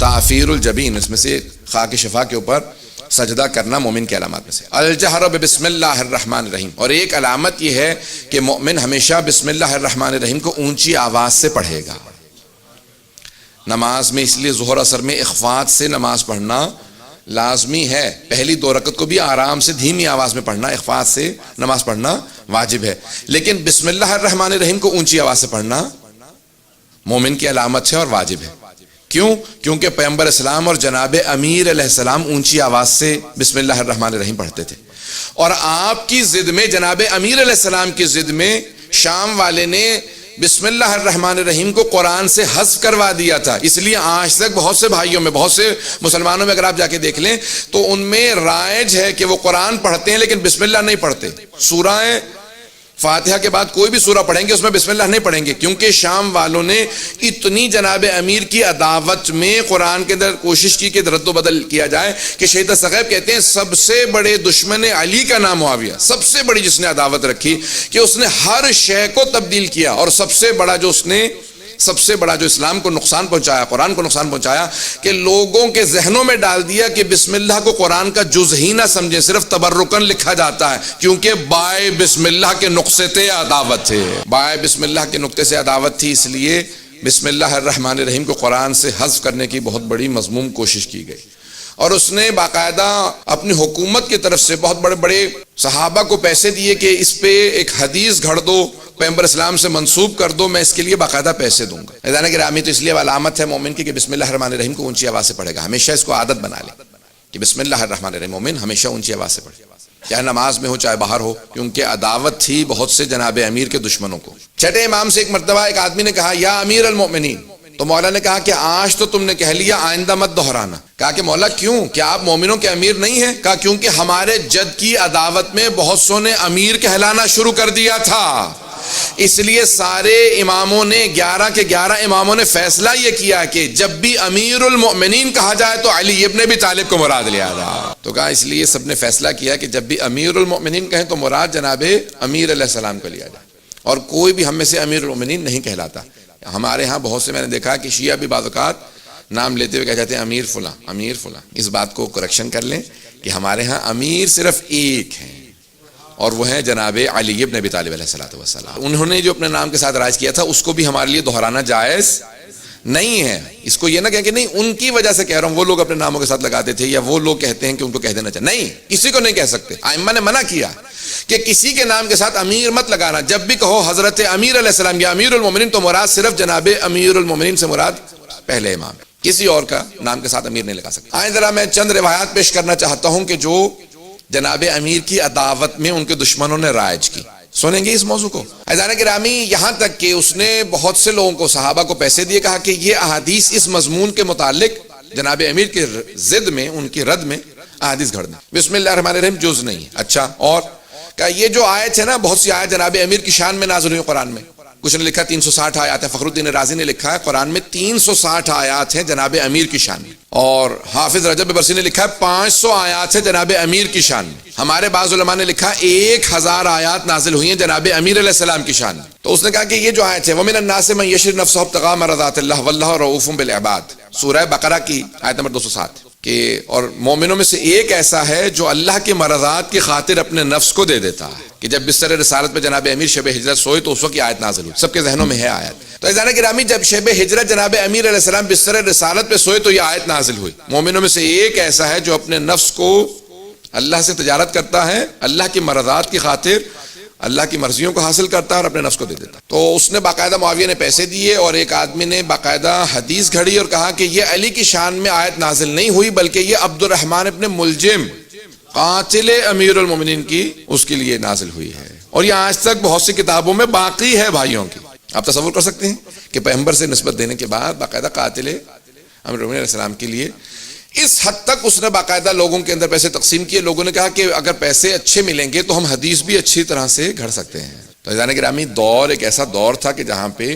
تعفیر الجبین، اس میں سے خاک شفا کے اوپر سجدہ کرنا مومن کی علامات میں سے. الجہر بسم اللہ الرحمن الرحیم، اور ایک علامت یہ ہے کہ مومن ہمیشہ بسم اللہ الرحمن الرحیم کو اونچی آواز سے پڑھے گا نماز میں. اس لیے ظہر اثر میں اخفات سے نماز پڑھنا لازمی ہے. پہلی 2 رکعت کو بھی آرام سے دھیمی آواز میں پڑھنا، اخفات سے نماز پڑھنا واجب ہے. لیکن بسم اللہ الرحمن الرحیم کو اونچی آواز سے پڑھنا مومن کی علامت ہے اور واجب ہے. کیوں؟ کیونکہ پیغمبر اسلام اور جناب امیر علیہ السلام اونچی آواز سے بسم اللہ الرحمن الرحیم پڑھتے تھے، اور آپ کی ضد میں، جناب امیر علیہ السلام کی ضد میں، شام والے نے بسم اللہ الرحمن الرحیم کو قرآن سے حذف کروا دیا تھا. اس لیے آج تک بہت سے بھائیوں میں، بہت سے مسلمانوں میں اگر آپ جا کے دیکھ لیں تو ان میں رائج ہے کہ وہ قرآن پڑھتے ہیں لیکن بسم اللہ نہیں پڑھتے. سورہ فاتحہ کے بعد کوئی بھی سورہ پڑھیں گے اس میں بسم اللہ نہیں پڑھیں گے، کیونکہ شام والوں نے اتنی جناب امیر کی عداوت میں قرآن کے اندر کوشش کی کہ رد و بدل کیا جائے کہ شہید ثقیف کہتے ہیں سب سے بڑے دشمن علی کا نام معاویہ، سب سے بڑی جس نے عداوت رکھی کہ اس نے ہر شے کو تبدیل کیا، اور سب سے بڑا جو اسلام کو نقصان پہنچایا، قرآن کو نقصان پہنچایا، کہ لوگوں کے ذہنوں میں ڈال دیا کہ بسم اللہ کو قرآن کا جز ہی نہ سمجھیں، صرف تبرکن لکھا جاتا ہے، کیونکہ بائے بسم اللہ کے نقطے سے عداوت تھے، بائے بسم اللہ کے نقطے سے عداوت تھی. اس لیے بسم اللہ الرحمن الرحیم کو قرآن سے حذف کرنے کی بہت بڑی مذموم کوشش کی گئی، اور اس نے باقاعدہ اپنی حکومت کی طرف سے بہت بڑے بڑے صحابہ کو پیسے دیے کہ اس پہ ایک حدیث گھڑ دو، پیغمبر اسلام سے منسوب کر دو، میں اس کے لیے باقاعدہ پیسے دوں گا. عزیزان گرامی، تو اس لیے علامت ہے مومن کی کہ بسم اللہ الرحمن الرحیم کو اونچی آواز سے پڑھے گا. ہمیشہ اس کو عادت بنا لے کہ بسم اللہ الرحمن الرحیم مومن ہمیشہ اونچی آواز سے پڑھے، چاہے نماز میں ہو چاہے باہر ہو، کیونکہ عداوت تھی بہت سے جناب امیر کے دشمنوں کو. چھٹے امام سے ایک مرتبہ ایک آدمی نے کہا یا امیر المؤمنین، تو مولا نے کہا کہ آج تو تم نے کہہ لیا، آئندہ مت دہرانا. کہا کہ مولا کیوں، کیا آپ مومنوں کے امیر نہیں ہیں؟ کہا کیونکہ ہمارے جد کی عداوت میں بہت سو نے امیر کہلانا شروع کر دیا تھا، اس لیے سارے اماموں نے 11 کے 11 اماموں نے فیصلہ یہ کیا کہ جب بھی امیر المؤمنین کہا جائے تو علی ابن ابی طالب کو مراد لیا جائے. تو کہا اس لیے سب نے فیصلہ کیا کہ جب بھی امیر المؤمنین کہیں تو مراد جناب امیر علیہ السلام کو لیا جائے، اور کوئی بھی ہم میں سے امیر المؤمنین نہیں کہلاتا. ہمارے ہاں بہت سے میں نے دیکھا کہ شیعہ بھی بعض اوقات نام لیتے ہوئے کہہ جاتے ہیں امیر فلاں امیر فلاں. اس بات کو کریکشن کر لیں کہ ہمارے ہاں امیر صرف ایک ہیں، اور وہ ہیں جناب علی ابن ابی طالب علیہ السلام. انہوں نے جو اپنے نام کے ساتھ رائج کیا تھا اس کو بھی ہمارے لیے دہرانا جائز نہیں ہے. اس کو یہ نہ کہیں کہ نہیں ان کی وجہ سے کہہ رہا ہوں، وہ لوگ اپنے ناموں کے ساتھ لگاتے تھے، یا وہ لوگ کہتے ہیں کہ ان کو کہہ دینا چاہیے. نہیں، کسی کو نہیں کہہ سکتے. ائمہ نے منع کیا کہ کسی کے نام کے ساتھ امیر مت لگانا. جب بھی کہو حضرت امیر علیہ السلام یا امیر المومنین تو مراد صرف جناب امیر المومنین سے مراد پہلے امام، کسی اور کا نام کے ساتھ امیر نہیں لگا سکتے. آئیں ذرا میں چند روایات پیش کرنا چاہتا ہوں کہ جو جناب امیر کی عداوت میں ان کے دشمنوں نے رائج کی. سنیں گے اس موضوع کو. عزیزان گرامی، یہاں تک کہ اس نے بہت سے لوگوں کو، صحابہ کو پیسے دیے، کہا کہ یہ احادیث اس مضمون کے متعلق جناب امیر کی ضد میں، ان کی رد میں احادیث گھڑ دیں. بسم اللہ الرحمن الرحیم جز نہیں. اچھا، اور کہ یہ جو آیت ہے نا، بہت سی آیت جناب امیر کی شان میں نازل ہوئی قرآن میں. کچھ نے لکھا 360 آیات ہے، فخر الدین رازی نے لکھا ہے قرآن میں 360 آیات ہیں جناب امیر کی شان میں، اور حافظ رجب برسی نے لکھا ہے 500 آیات ہے جناب امیر کی شان میں. ہمارے بعض علماء نے لکھا 1000 آیات نازل ہوئی ہیں جناب امیر علیہ السلام کی شان میں. تو اس نے کہا کہ یہ جو آیت ہے وَمِنَ النَّاسِ مَن يَشْرِي نَفْسَهُ ابْتِغَاءَ مَرْضَاتِ اللَّهِ وَاللَّهُ رَءُوفٌ بِالْعِبَادِ، سورہ بقرہ کی آیت نمبر 207. کہ اور مومنوں میں سے ایک ایسا ہے جو اللہ کے مرضات کی خاطر اپنے نفس کو دے دیتا ہے. کہ جب بستر رسالت پہ جناب امیر شب ہجرت سوئے تو اس وقت یہ آیت نازل ہوئی. سب کے ذہنوں میں ہے آیت. تو عزیزان گرامی، جب شب ہجرت جناب امیر علیہ السلام بستر رسالت پہ سوئے تو یہ آیت نازل ہوئی. مومنوں میں سے ایک ایسا ہے جو اپنے نفس کو اللہ سے تجارت کرتا ہے، اللہ کی مرضات کی خاطر اللہ کی مرضیوں کو حاصل کرتا ہے اور اپنے نفس کو دے دیتا. تو اس نے باقاعدہ معاویہ نے پیسے دیے، اور ایک آدمی نے باقاعدہ حدیث گھڑی اور کہا کہ یہ علی کی شان میں آیت نازل نہیں ہوئی، بلکہ یہ عبد الرحمن ابن ملجم قاتل امیر المومنین کی اس کے لیے نازل ہوئی ہے. اور یہ آج تک بہت سی کتابوں میں باقی ہے بھائیوں کی. آپ تصور کر سکتے ہیں کہ پیغمبر سے نسبت دینے کے بعد باقاعدہ قاتل امیر المومنین علیہ السلام کے لیے اس حد تک اس نے باقاعدہ لوگوں کے اندر پیسے تقسیم کیے. لوگوں نے کہا کہ اگر پیسے اچھے ملیں گے تو ہم حدیث بھی اچھی طرح سے گھڑ سکتے ہیں. تو عزیزان گرامی، دور ایک ایسا دور تھا کہ جہاں پہ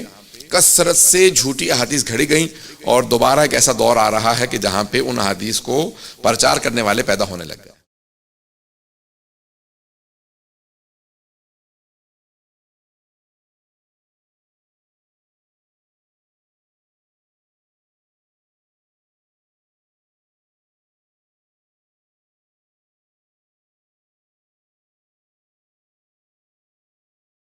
کثرت سے جھوٹی احادیث گھڑی گئیں، اور دوبارہ ایک ایسا دور آ رہا ہے کہ جہاں پہ ان احادیث کو پرچار کرنے والے پیدا ہونے لگ گئے.